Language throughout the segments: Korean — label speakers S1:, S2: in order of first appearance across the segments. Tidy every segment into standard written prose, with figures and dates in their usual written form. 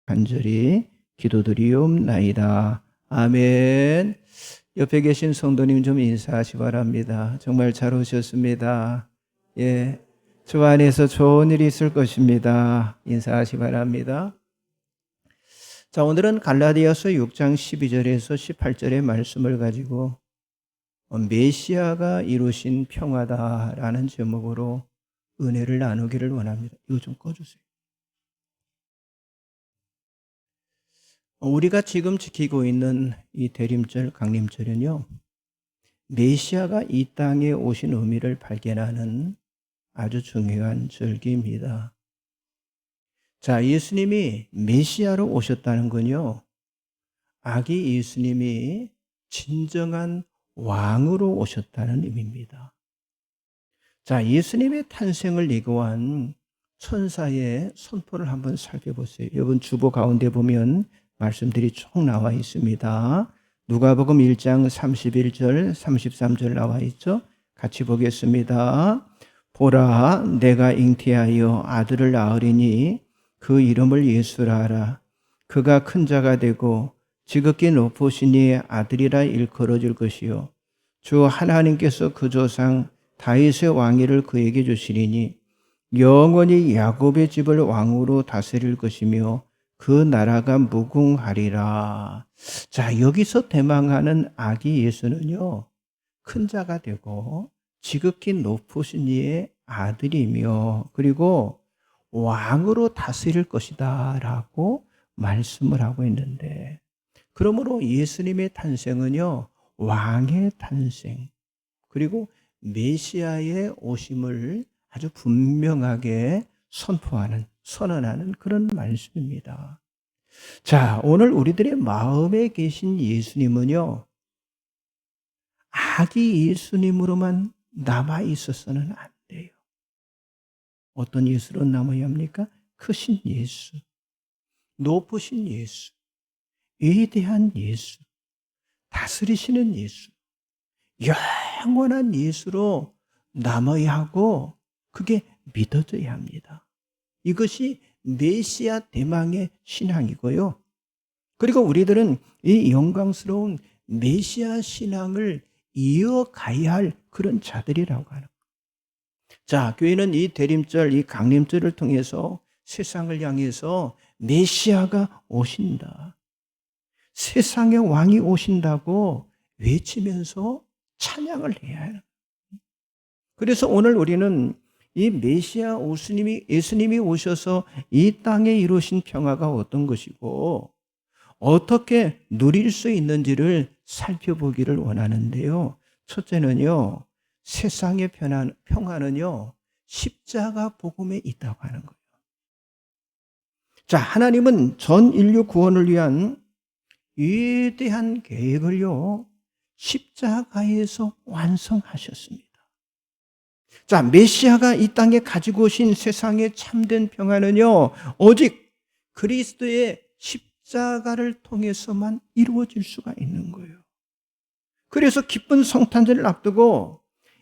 S1: 간절히 기도드리옵나이다. 아멘. 옆에 계신 성도님 좀 인사하시 바랍니다. 정말 잘 오셨습니다. 예, 주 안에서 좋은 일이 있을 것입니다. 인사하시 바랍니다. 자, 오늘은 갈라디아서 6장 12절에서 18절의 말씀을 가지고 메시아가 이루신 평화다라는 제목으로 은혜를 나누기를 원합니다. 이거 좀 꺼주세요. 우리가 지금 지키고 있는 이 대림절, 강림절은요, 메시아가 이 땅에 오신 의미를 발견하는 아주 중요한 절기입니다. 자, 예수님이 메시아로 오셨다는 건요, 아기 예수님이 진정한 왕으로 오셨다는 의미입니다. 자, 예수님의 탄생을 예고한 천사의 선포를 한번 살펴보세요. 여러분 주보 가운데 보면 말씀들이 쭉 나와 있습니다. 누가복음 1장 31절, 33절 나와 있죠. 같이 보겠습니다. 보라, 내가 잉태하여 아들을 낳으리니 그 이름을 예수라 하라. 그가 큰 자가 되고 지극히 높으시니 아들이라 일컬어질 것이요. 주 하나님께서 그 조상 다윗의 왕위를 그에게 주시리니 영원히 야곱의 집을 왕으로 다스릴 것이며 그 나라가 무궁하리라. 자, 여기서 대망하는 아기 예수는요, 큰 자가 되고 지극히 높으신 이의 아들이며 그리고 왕으로 다스릴 것이다 라고 말씀을 하고 있는데, 그러므로 예수님의 탄생은요, 왕의 탄생 그리고 메시아의 오심을 아주 분명하게 선언하는 그런 말씀입니다. 자, 오늘 우리들의 마음에 계신 예수님은요, 아기 예수님으로만 남아 있어서는 안 돼요. 어떤 예수로 남아야 합니까? 크신 예수, 높으신 예수, 위대한 예수, 다스리시는 예수, 영원한 예수로 남아야 하고 그게 믿어져야 합니다. 이것이 메시아 대망의 신앙이고요. 그리고 우리들은 이 영광스러운 메시아 신앙을 이어가야 할 그런 자들이라고 하는 거예요. 자, 교회는 이 대림절, 이 강림절을 통해서 세상을 향해서 메시아가 오신다, 세상의 왕이 오신다고 외치면서 찬양을 해야 해요. 그래서 오늘 우리는 이 메시아 예수님이 오셔서 이 땅에 이루신 평화가 어떤 것이고 어떻게 누릴 수 있는지를 살펴보기를 원하는데요. 첫째는요, 세상의 평화는요, 십자가 복음에 있다고 하는 거예요. 자, 하나님은 전 인류 구원을 위한 위대한 계획을요, 십자가에서 완성하셨습니다. 자, 메시아가 이 땅에 가지고 오신 세상의 참된 평화는요, 오직 그리스도의 십자가를 통해서만 이루어질 수가 있는 거예요. 그래서 기쁜 성탄절을 앞두고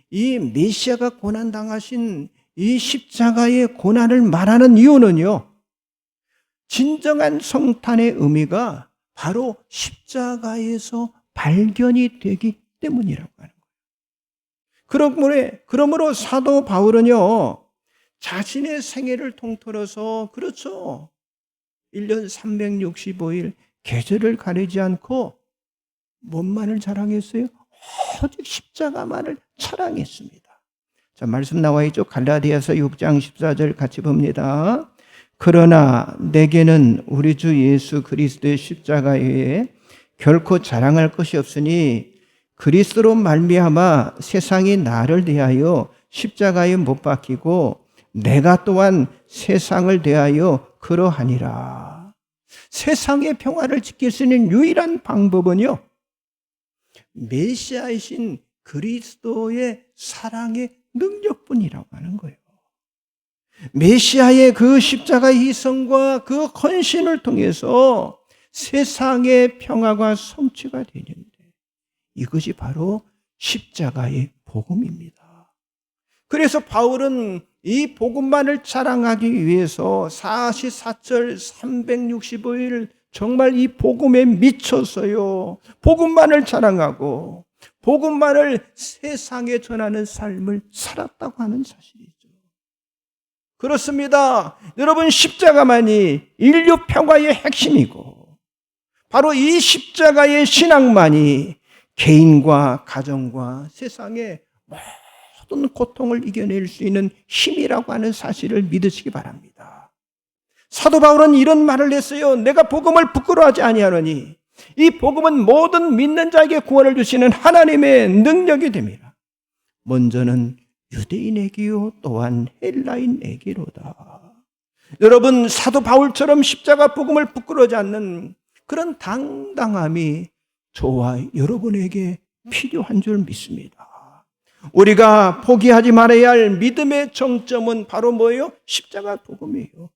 S1: 이 메시아가 고난당하신 이 십자가의 고난을 말하는 이유는요, 진정한 성탄의 의미가 바로 십자가에서 발견이 되기 때문이라고 하는 거예요. 그러므로 사도 바울은요, 자신의 생애를 통틀어서, 그렇죠, 1년 365일 계절을 가리지 않고 뭔만을 자랑했어요? 오직 십자가만을 자랑했습니다. 자, 말씀 나와 있죠. 갈라디아서 6장 14절 같이 봅니다. 그러나 내게는 우리 주 예수 그리스도의 십자가 외에 결코 자랑할 것이 없으니 그리스도로 말미암아 세상이 나를 대하여 십자가에 못 박히고 내가 또한 세상을 대하여 그러하니라. 세상의 평화를 지킬 수 있는 유일한 방법은요, 메시아이신 그리스도의 사랑의 능력뿐이라고 하는 거예요. 메시아의 그 십자가의 희생과 그 헌신을 통해서 세상의 평화가 성취가 되는데, 이것이 바로 십자가의 복음입니다. 그래서 바울은 이 복음만을 자랑하기 위해서 44절 365일 정말 이 복음에 미쳐서요, 복음만을 자랑하고 복음만을 세상에 전하는 삶을 살았다고 하는 사실이죠. 그렇습니다. 여러분, 십자가만이 인류 평화의 핵심이고 바로 이 십자가의 신앙만이 개인과 가정과 세상의 모든 고통을 이겨낼 수 있는 힘이라고 하는 사실을 믿으시기 바랍니다. 사도 바울은 이런 말을 했어요. 내가 복음을 부끄러워하지 아니하노니 이 복음은 모든 믿는 자에게 구원을 주시는 하나님의 능력이 됩니다. 먼저는 유대인에게요 또한 헬라인에게로다. 여러분, 사도 바울처럼 십자가 복음을 부끄러워하지 않는 그런 당당함이 저와 여러분에게 필요한 줄 믿습니다. 우리가 포기하지 말아야 할 믿음의 정점은 바로 뭐예요? 십자가 복음이에요.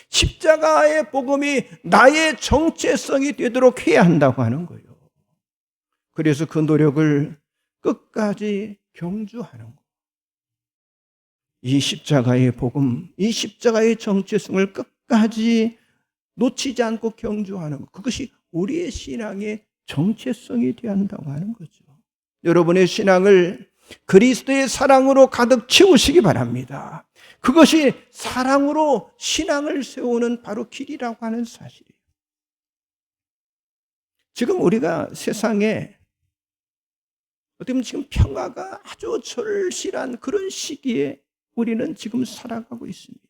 S1: 십자가의 복음이 나의 정체성이 되도록 해야 한다고 하는 거예요. 그래서 그 노력을 끝까지 경주하는 거예요. 이 십자가의 복음, 이 십자가의 정체성을 끝까지 놓치지 않고 경주하는 것, 그것이 우리의 신앙의 정체성이 되어야 한다고 하는 거죠. 여러분의 신앙을 그리스도의 사랑으로 가득 채우시기 바랍니다. 그것이 사랑으로 신앙을 세우는 바로 길이라고 하는 사실이에요. 지금 우리가 세상에 어떻게 보면 지금 평화가 아주 절실한 그런 시기에 우리는 지금 살아가고 있습니다.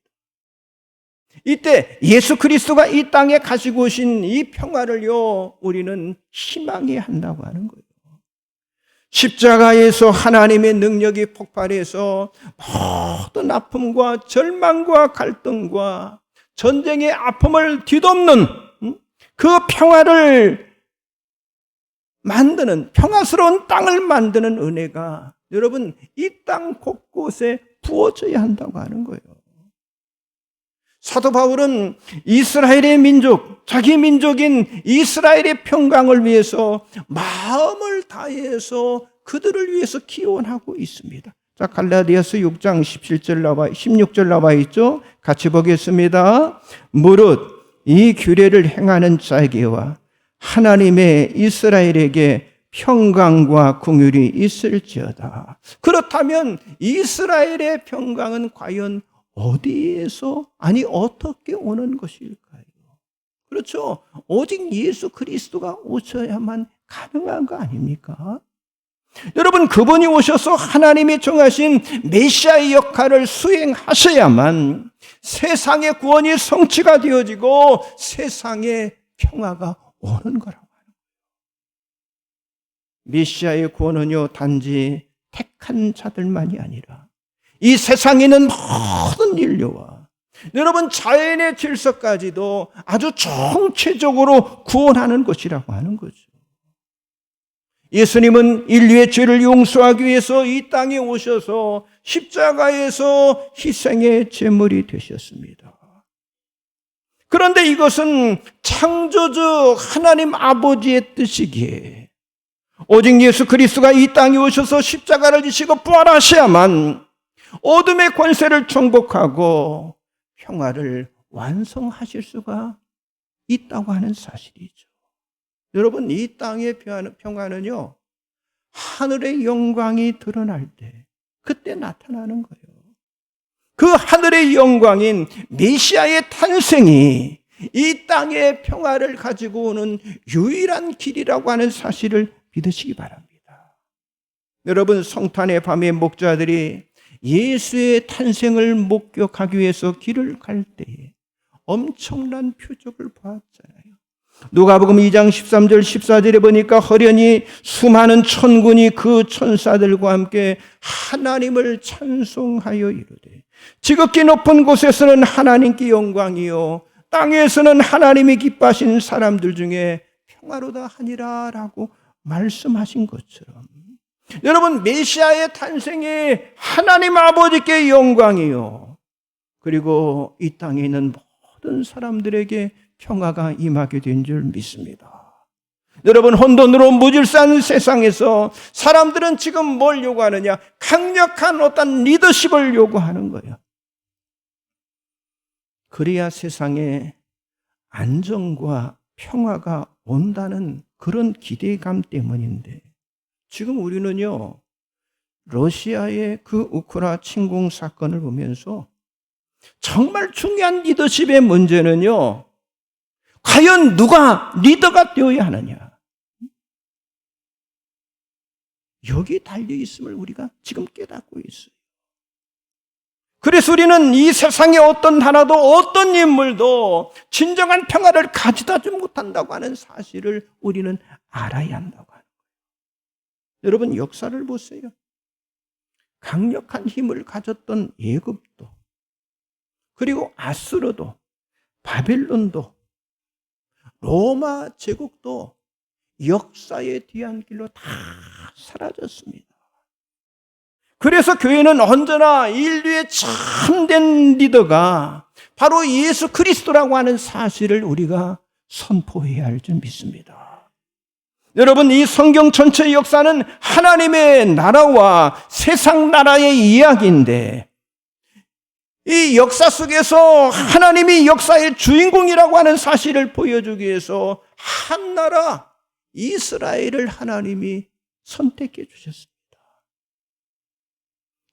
S1: 이때 예수 그리스도가 이 땅에 가지고 오신 이 평화를요, 우리는 희망해야 한다고 하는 거예요. 십자가에서 하나님의 능력이 폭발해서 모든 아픔과 절망과 갈등과 전쟁의 아픔을 뒤덮는 그 평화를 만드는, 평화스러운 땅을 만드는 은혜가 여러분 이 땅 곳곳에 부어져야 한다고 하는 거예요. 사도 바울은 이스라엘의 민족, 자기 민족인 이스라엘의 평강을 위해서 마음을 다해서 그들을 위해서 기원하고 있습니다. 자, 갈라디아서 6장 16절 나와 있죠? 같이 보겠습니다. 무릇 이 규례를 행하는 자에게와 하나님의 이스라엘에게 평강과 긍휼이 있을지어다. 그렇다면 이스라엘의 평강은 과연 어디에서, 아니 어떻게 오는 것일까요? 그렇죠. 오직 예수 그리스도가 오셔야만 가능한 거 아닙니까? 여러분, 그분이 오셔서 하나님이 정하신 메시아의 역할을 수행하셔야만 세상의 구원이 성취가 되어지고 세상의 평화가 오는 거라고 하는 거예요. 메시아의 구원은요, 단지 택한 자들만이 아니라 이 세상에 있는 모든 인류와 여러분 자연의 질서까지도 아주 총체적으로 구원하는 것이라고 하는 거죠. 예수님은 인류의 죄를 용서하기 위해서 이 땅에 오셔서 십자가에서 희생의 제물이 되셨습니다. 그런데 이것은 창조주 하나님 아버지의 뜻이기에 오직 예수 그리스도가 이 땅에 오셔서 십자가를 지시고 부활하셔야만 어둠의 권세를 정복하고 평화를 완성하실 수가 있다고 하는 사실이죠. 여러분, 이 땅의 평화는요, 하늘의 영광이 드러날 때 그때 나타나는 거예요. 그 하늘의 영광인 메시아의 탄생이 이 땅의 평화를 가지고 오는 유일한 길이라고 하는 사실을 믿으시기 바랍니다. 여러분, 성탄의 밤에 목자들이 예수의 탄생을 목격하기 위해서 길을 갈 때에 엄청난 표적을 보았잖아요. 누가복음 2장 13절 14절에 보니까 허련히 수많은 천군이 그 천사들과 함께 하나님을 찬송하여 이르되 지극히 높은 곳에서는 하나님께 영광이요 땅에서는 하나님이 기뻐하신 사람들 중에 평화로다 하니라 라고 말씀하신 것처럼 여러분, 메시아의 탄생이 하나님 아버지께 영광이요 그리고 이 땅에 있는 모든 사람들에게 평화가 임하게 된 줄 믿습니다. 여러분, 혼돈으로 무질서한 세상에서 사람들은 지금 뭘 요구하느냐? 강력한 어떤 리더십을 요구하는 거예요. 그래야 세상에 안정과 평화가 온다는 그런 기대감 때문인데, 지금 우리는요, 러시아의 그 우크라이나 침공 사건을 보면서 정말 중요한 리더십의 문제는요, 과연 누가 리더가 되어야 하느냐, 여기 달려 있음을 우리가 지금 깨닫고 있어요. 그래서 우리는 이 세상에 어떤 하나도 어떤 인물도 진정한 평화를 가져다 주지 못한다고 하는 사실을 우리는 알아야 한다고 하는 거예요. 여러분, 역사를 보세요. 강력한 힘을 가졌던 애굽도, 그리고 아수르도, 바벨론도, 로마 제국도 역사의 뒤안길로 다 사라졌습니다. 그래서 교회는 언제나 인류의 참된 리더가 바로 예수 그리스도라고 하는 사실을 우리가 선포해야 할 줄 믿습니다. 여러분, 이 성경 전체의 역사는 하나님의 나라와 세상 나라의 이야기인데, 이 역사 속에서 하나님이 역사의 주인공이라고 하는 사실을 보여주기 위해서 한 나라 이스라엘을 하나님이 선택해 주셨습니다.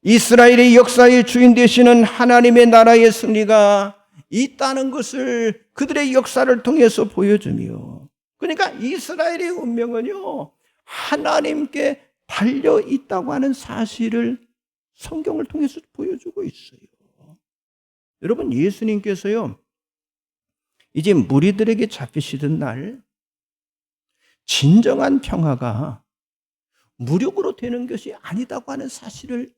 S1: 이스라엘의 역사의 주인 되시는 하나님의 나라의 승리가 있다는 것을 그들의 역사를 통해서 보여주며, 그러니까 이스라엘의 운명은요, 하나님께 달려 있다고 하는 사실을 성경을 통해서 보여주고 있어요. 여러분, 예수님께서요, 이제 무리들에게 잡히시던 날 진정한 평화가 무력으로 되는 것이 아니다고 하는 사실을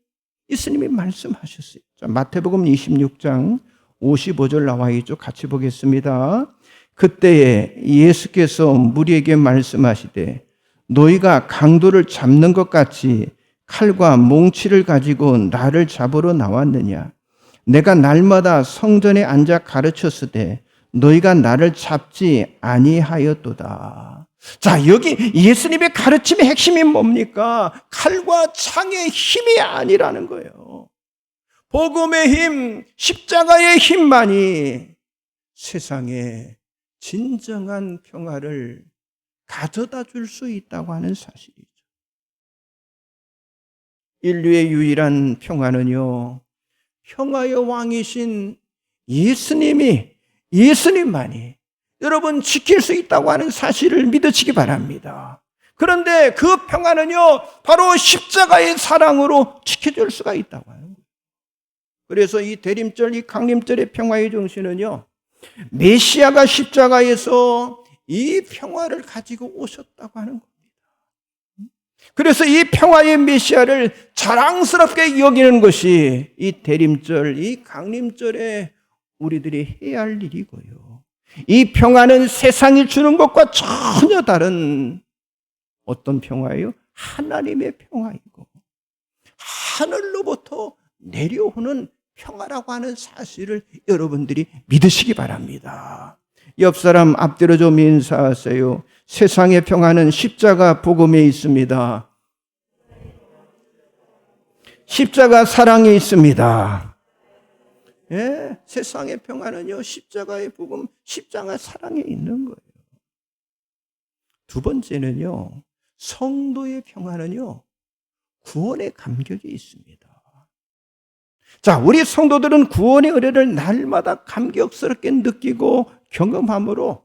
S1: 예수님이 말씀하셨어요. 자, 마태복음 26장 55절 나와 있죠. 같이 보겠습니다. 그때에 예수께서 무리에게 말씀하시되 너희가 강도를 잡는 것 같이 칼과 몽치를 가지고 나를 잡으러 나왔느냐? 내가 날마다 성전에 앉아 가르쳤으되 너희가 나를 잡지 아니하였도다. 자, 여기 예수님의 가르침의 핵심이 뭡니까? 칼과 창의 힘이 아니라는 거예요. 복음의 힘, 십자가의 힘만이 세상에 진정한 평화를 가져다 줄 수 있다고 하는 사실이죠. 인류의 유일한 평화는요, 평화의 왕이신 예수님만이 여러분 지킬 수 있다고 하는 사실을 믿으시기 바랍니다. 그런데 그 평화는요, 바로 십자가의 사랑으로 지켜줄 수가 있다고 하는 거예요. 그래서 이 대림절, 이 강림절의 평화의 정신은요, 메시아가 십자가에서 이 평화를 가지고 오셨다고 하는 겁니다. 그래서 이 평화의 메시아를 자랑스럽게 여기는 것이 이 대림절, 이 강림절에 우리들이 해야 할 일이고요. 이 평화는 세상이 주는 것과 전혀 다른 어떤 평화예요? 하나님의 평화이고 하늘로부터 내려오는 평화라고 하는 사실을 여러분들이 믿으시기 바랍니다. 옆 사람 앞뒤로 좀 인사하세요. 세상의 평화는 십자가 복음에 있습니다. 십자가 사랑에 있습니다. 예, 세상의 평화는요, 십자가의 복음, 십자가 사랑에 있는 거예요. 두 번째는요, 성도의 평화는요, 구원의 감격이 있습니다. 자, 우리 성도들은 구원의 은혜를 날마다 감격스럽게 느끼고 경험함으로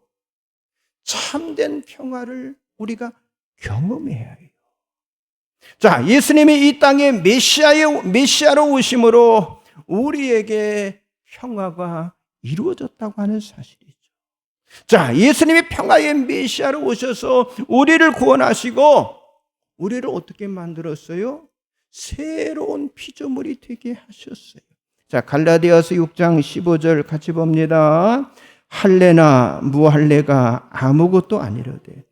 S1: 참된 평화를 우리가 경험해야 해요. 자, 예수님이 이 땅에 메시아로 오심으로 우리에게 평화가 이루어졌다고 하는 사실이죠. 자, 예수님이 평화의 메시아로 오셔서 우리를 구원하시고 우리를 어떻게 만들었어요? 새로운 피조물이 되게 하셨어요. 자, 갈라디아서 6장 15절 같이 봅니다. 할례나 무할례가 아무것도 아니로되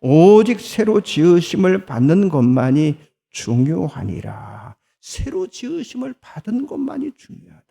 S1: 오직 새로 지으심을 받는 것만이 중요하니라. 새로 지으심을 받은 것만이 중요하다.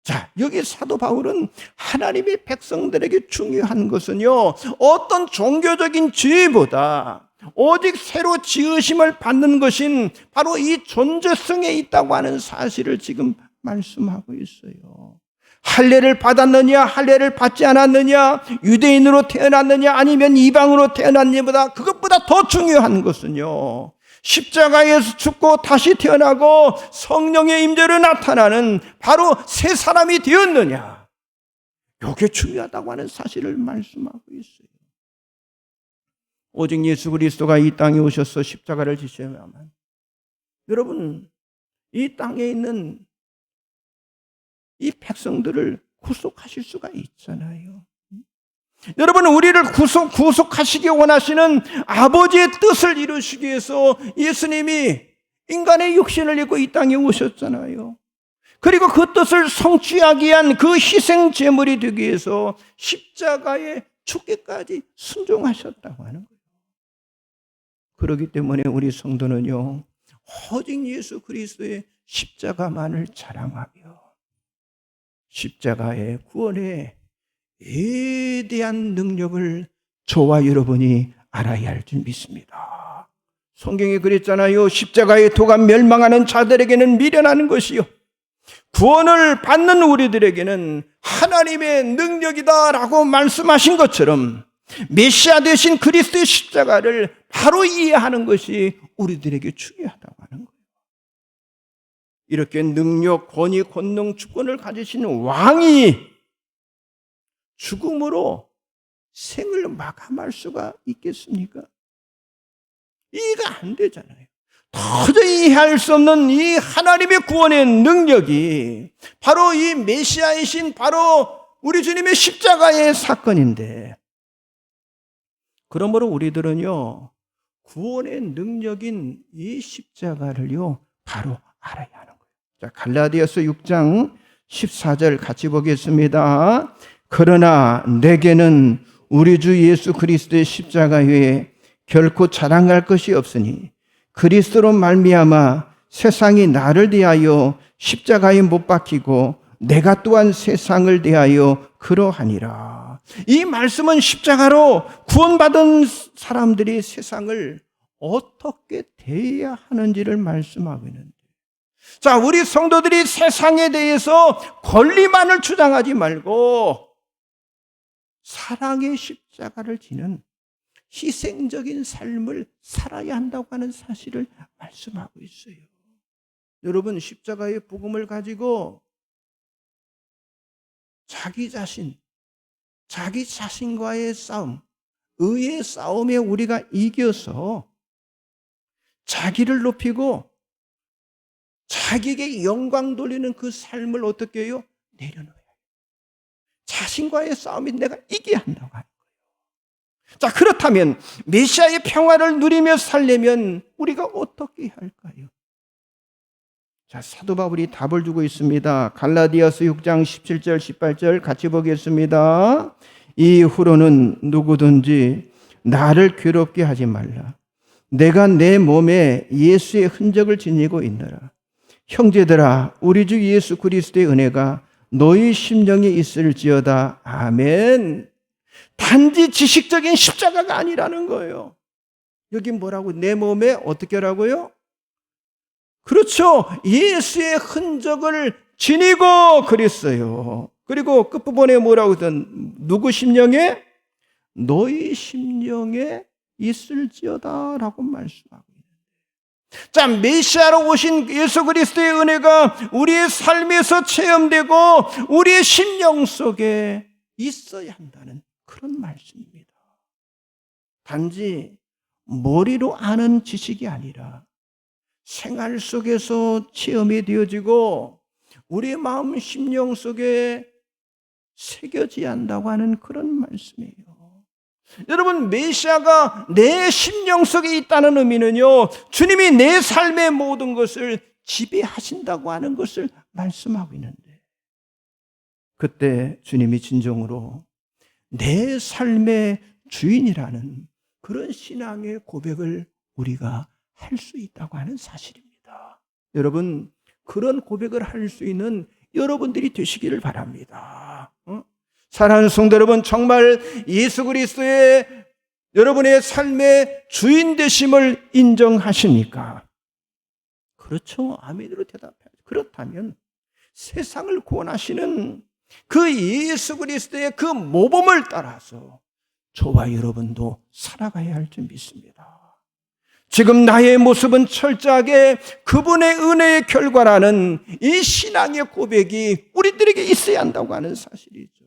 S1: 자, 여기 사도 바울은 하나님의 백성들에게 중요한 것은요, 어떤 종교적인 지위보다 오직 새로 지으심을 받는 것인 바로 이 존재성에 있다고 하는 사실을 지금 말씀하고 있어요. 할례를 받았느냐, 할례를 받지 않았느냐, 유대인으로 태어났느냐, 아니면 이방으로 태어났느냐보다 그것보다 더 중요한 것은요, 십자가에서 죽고 다시 태어나고 성령의 임재로 나타나는 바로 새 사람이 되었느냐, 이게 중요하다고 하는 사실을 말씀하고 있어요. 오직 예수 그리스도가 이 땅에 오셔서 십자가를 지셔야만, 여러분, 이 땅에 있는 이 백성들을 구속하실 수가 있잖아요. 여러분, 우리를 구속하시기 원하시는 아버지의 뜻을 이루시기 위해서 예수님이 인간의 육신을 입고 이 땅에 오셨잖아요. 그리고 그 뜻을 성취하기 위한 그 희생 제물이 되기 위해서 십자가에 죽기까지 순종하셨다고 하는 거예요. 그렇기 때문에 우리 성도는요, 오직 예수 그리스도의 십자가만을 자랑하며 십자가의 구원의 위대한 능력을 저와 여러분이 알아야 할 줄 믿습니다. 성경에 그랬잖아요. 십자가의 도가 멸망하는 자들에게는 미련한 것이요, 구원을 받는 우리들에게는 하나님의 능력이다라고 말씀하신 것처럼 메시아 되신 그리스도의 십자가를 바로 이해하는 것이 우리들에게 중요하다고 하는 거예요. 이렇게 능력, 권위, 권능, 주권을 가지신 왕이 죽음으로 생을 마감할 수가 있겠습니까? 이해가 안 되잖아요. 도저히 이해할 수 없는 이 하나님의 구원의 능력이 바로 이 메시아이신 바로 우리 주님의 십자가의 사건인데, 그러므로 우리들은요, 구원의 능력인 이 십자가를요 바로 알아야 하는 거예요. 자, 갈라디아서 6장 14절 같이 보겠습니다. 그러나 내게는 우리 주 예수 그리스도의 십자가 외에 결코 자랑할 것이 없으니 그리스도로 말미암아 세상이 나를 대하여 십자가에 못 박히고 내가 또한 세상을 대하여 그러하니라. 이 말씀은 십자가로 구원받은 사람들이 세상을 어떻게 대해야 하는지를 말씀하고 있는데, 자, 우리 성도들이 세상에 대해서 권리만을 주장하지 말고 사랑의 십자가를 지는 희생적인 삶을 살아야 한다고 하는 사실을 말씀하고 있어요. 여러분, 십자가의 복음을 가지고 자기 자신과의 싸움, 의의 싸움에 우리가 이겨서 자기를 높이고 자기에게 영광 돌리는 그 삶을 어떻게 해요? 내려놓아요. 자신과의 싸움이 내가 이겨야 한다고 하는 거예요. 자, 그렇다면 메시아의 평화를 누리며 살려면 우리가 어떻게 해야 할까요? 자, 사도 바울이 답을 주고 있습니다. 갈라디아서 6장 17절 18절 같이 보겠습니다. 이후로는 누구든지 나를 괴롭게 하지 말라. 내가 내 몸에 예수의 흔적을 지니고 있노라. 형제들아, 우리 주 예수 그리스도의 은혜가 너희 심령에 있을지어다. 아멘. 단지 지식적인 십자가가 아니라는 거예요. 여기 뭐라고? 내 몸에 어떻게 하라고요? 그렇죠. 예수의 흔적을 지니고 그랬어요. 그리고 끝부분에 뭐라고 했던? 누구 심령에? 너희 심령에 있을지어다 라고 말씀하고 있는데, 자, 메시아로 오신 예수 그리스도의 은혜가 우리의 삶에서 체험되고 우리의 심령 속에 있어야 한다는 그런 말씀입니다. 단지 머리로 아는 지식이 아니라 생활 속에서 체험이 되어지고 우리의 마음 심령 속에 새겨져야 한다고 하는 그런 말씀이에요. 여러분, 메시아가 내 심령 속에 있다는 의미는요, 주님이 내 삶의 모든 것을 지배하신다고 하는 것을 말씀하고 있는데, 그때 주님이 진정으로 내 삶의 주인이라는 그런 신앙의 고백을 우리가 할 수 있다고 하는 사실입니다. 여러분, 그런 고백을 할 수 있는 여러분들이 되시기를 바랍니다. 사랑하는 성도 여러분, 정말 예수 그리스도의 여러분의 삶의 주인 되심을 인정하십니까? 그렇죠. 아멘으로 대답해야죠. 그렇다면 세상을 구원하시는 그 예수 그리스도의 그 모범을 따라서 저와 여러분도 살아가야 할 줄 믿습니다. 지금 나의 모습은 철저하게 그분의 은혜의 결과라는 이 신앙의 고백이 우리들에게 있어야 한다고 하는 사실이죠.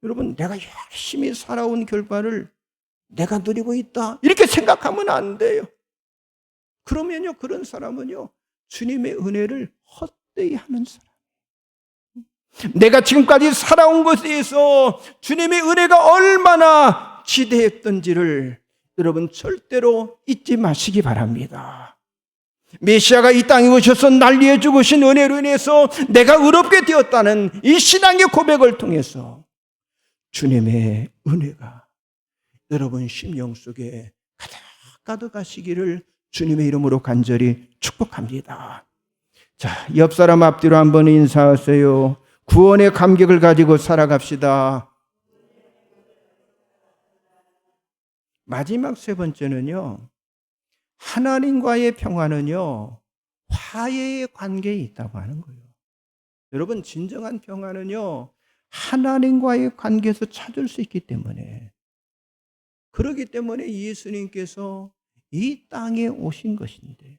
S1: 여러분, 내가 열심히 살아온 결과를 내가 누리고 있다, 이렇게 생각하면 안 돼요. 그러면요, 그런 사람은요, 주님의 은혜를 헛되이 하는 사람. 내가 지금까지 살아온 것에 대해서 주님의 은혜가 얼마나 지대했던지를 여러분 절대로 잊지 마시기 바랍니다. 메시아가 이 땅에 오셔서 난리해 죽으신 은혜로 인해서 내가 의롭게 되었다는 이 신앙의 고백을 통해서 주님의 은혜가 여러분 심령 속에 가득가득하시기를 주님의 이름으로 간절히 축복합니다. 자, 옆 사람 앞뒤로 한번 인사하세요. 구원의 감격을 가지고 살아갑시다. 마지막 세 번째는요, 하나님과의 평화는요, 화해의 관계에 있다고 하는 거예요. 여러분, 진정한 평화는요, 하나님과의 관계에서 찾을 수 있기 때문에, 그렇기 때문에 예수님께서 이 땅에 오신 것인데,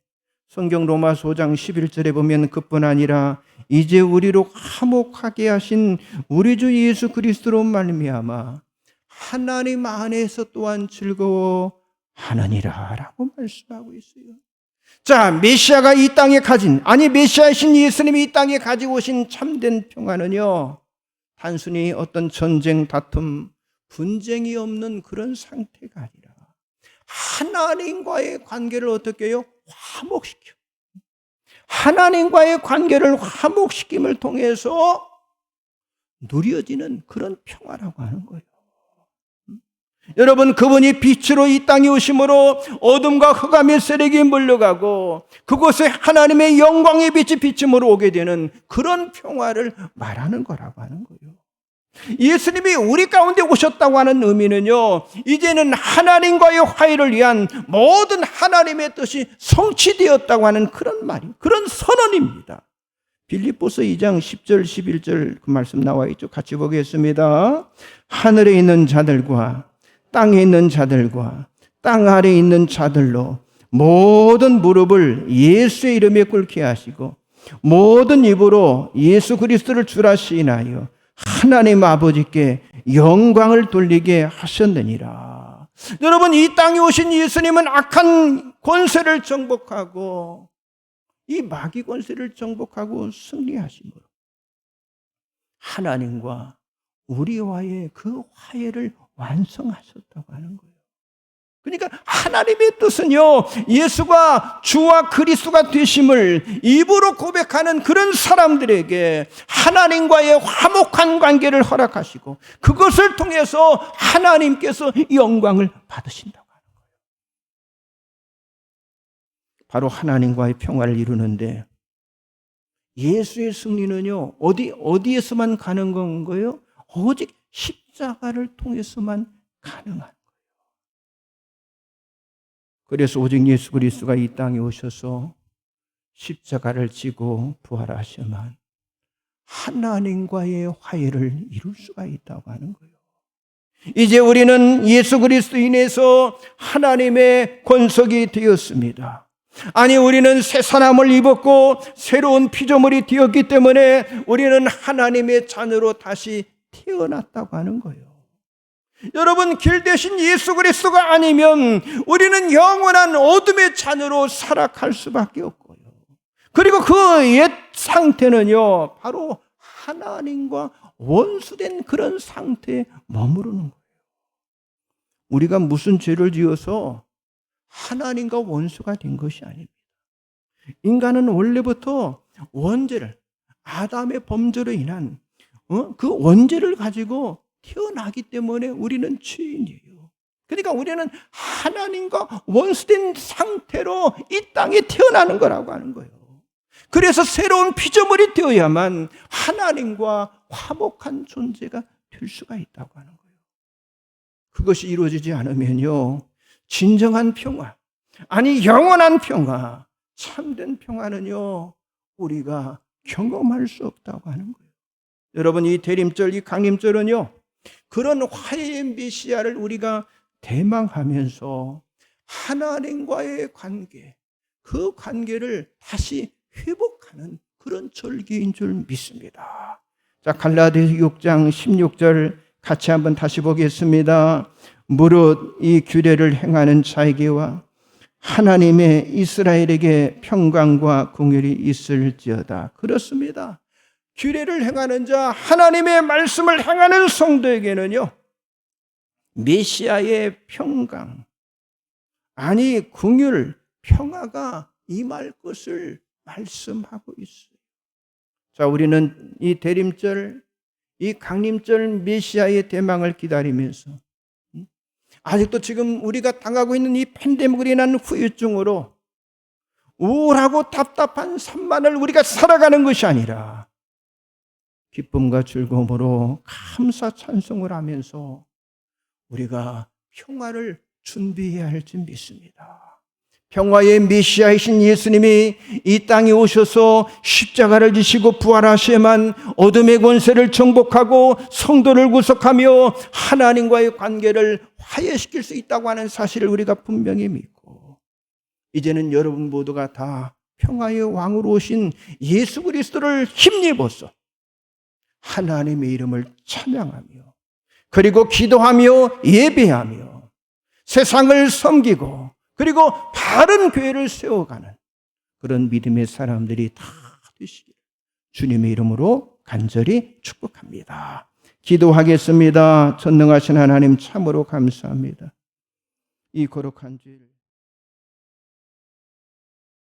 S1: 성경 로마서 5장 11절에 보면 그뿐 아니라 이제 우리로 화목하게 하신 우리 주 예수 그리스도로 말미암아 하나님 안에서 또한 즐거워하느니라 라고 말씀하고 있어요. 자, 메시아가 이 땅에 가진, 아니 메시아이신 예수님이 이 땅에 가지고 오신 참된 평화는요, 단순히 어떤 전쟁, 다툼, 분쟁이 없는 그런 상태가 아니라 하나님과의 관계를 어떻게 해요? 화목시켜. 하나님과의 관계를 화목시킴을 통해서 누려지는 그런 평화라고 하는 거예요. 여러분, 그분이 빛으로 이 땅에 오심으로 어둠과 흑암의 세력이 물러가고 그곳에 하나님의 영광의 빛이 비침으로 오게 되는 그런 평화를 말하는 거라고 하는 거예요. 예수님이 우리 가운데 오셨다고 하는 의미는요, 이제는 하나님과의 화해를 위한 모든 하나님의 뜻이 성취되었다고 하는 그런 말이, 그런 선언입니다. 빌립보서 2장 10절 11절 그 말씀 나와 있죠. 같이 보겠습니다. 하늘에 있는 자들과 땅에 있는 자들과 땅 아래에 있는 자들로 모든 무릎을 예수의 이름에 꿇게 하시고 모든 입으로 예수 그리스도를 주라 시인하여 하나님 아버지께 영광을 돌리게 하셨느니라. 여러분, 이 땅에 오신 예수님은 악한 권세를 정복하고 이 마귀 권세를 정복하고 승리하심으로 하나님과 우리와의 그 화해를 완성하셨다고 하는 거예요. 그러니까 하나님의 뜻은요, 예수가 주와 그리스도가 되심을 입으로 고백하는 그런 사람들에게 하나님과의 화목한 관계를 허락하시고 그것을 통해서 하나님께서 영광을 받으신다고 하는 거예요. 바로 하나님과의 평화를 이루는데 예수의 승리는요, 어디에서만 가는 건가요? 오직 십자가를 통해서만 가능한. 그래서 오직 예수 그리스도가 이 땅에 오셔서 십자가를 지고 부활하셔만 하나님과의 화해를 이룰 수가 있다고 하는 거예요. 이제 우리는 예수 그리스도 인해서 하나님의 권속이 되었습니다. 아니, 우리는 새 사람을 입었고 새로운 피조물이 되었기 때문에 우리는 하나님의 자녀로 다시 태어났다고 하는 거예요. 여러분, 길 대신 예수 그리스도가 아니면 우리는 영원한 어둠의 자녀로 살아갈 수밖에 없고요. 그리고 그 옛 상태는요, 바로 하나님과 원수된 그런 상태에 머무르는 거예요. 우리가 무슨 죄를 지어서 하나님과 원수가 된 것이 아닙니다. 인간은 원래부터 원죄를, 아담의 범죄로 인한 그 원죄를 가지고 태어나기 때문에 우리는 죄인이에요. 그러니까 우리는 하나님과 원수된 상태로 이 땅에 태어나는 거라고 하는 거예요. 그래서 새로운 피조물이 되어야만 하나님과 화목한 존재가 될 수가 있다고 하는 거예요. 그것이 이루어지지 않으면요, 진정한 평화, 아니 영원한 평화, 참된 평화는요, 우리가 경험할 수 없다고 하는 거예요. 여러분, 이 대림절, 이 강림절은요, 그런 화해의 메시아를 우리가 대망하면서 하나님과의 관계, 그 관계를 다시 회복하는 그런 절기인 줄 믿습니다. 자, 갈라디아서 6장 16절 같이 한번 다시 보겠습니다. 무릇 이 규례를 행하는 자에게와 하나님의 이스라엘에게 평강과 긍휼이 있을지어다. 그렇습니다. 규례를 행하는 자, 하나님의 말씀을 행하는 성도에게는요, 메시아의 평강, 아니 긍휼, 평화가 임할 것을 말씀하고 있어요. 자, 우리는 이 대림절, 이 강림절 메시아의 대망을 기다리면서 아직도 지금 우리가 당하고 있는 이 팬데믹으로 인한 후유증으로 우울하고 답답한 삶만을 우리가 살아가는 것이 아니라 기쁨과 즐거움으로 감사 찬송을 하면서 우리가 평화를 준비해야 할지 믿습니다. 평화의 메시아이신 예수님이 이 땅에 오셔서 십자가를 지시고 부활하셔야만 어둠의 권세를 정복하고 성도를 구속하며 하나님과의 관계를 화해시킬 수 있다고 하는 사실을 우리가 분명히 믿고, 이제는 여러분 모두가 다 평화의 왕으로 오신 예수 그리스도를 힘입어서 하나님의 이름을 찬양하며, 그리고 기도하며 예배하며 세상을 섬기고, 그리고 바른 교회를 세워가는 그런 믿음의 사람들이 다 되시길 주님의 이름으로 간절히 축복합니다. 기도하겠습니다. 전능하신 하나님, 참으로 감사합니다. 이 거룩한 죄를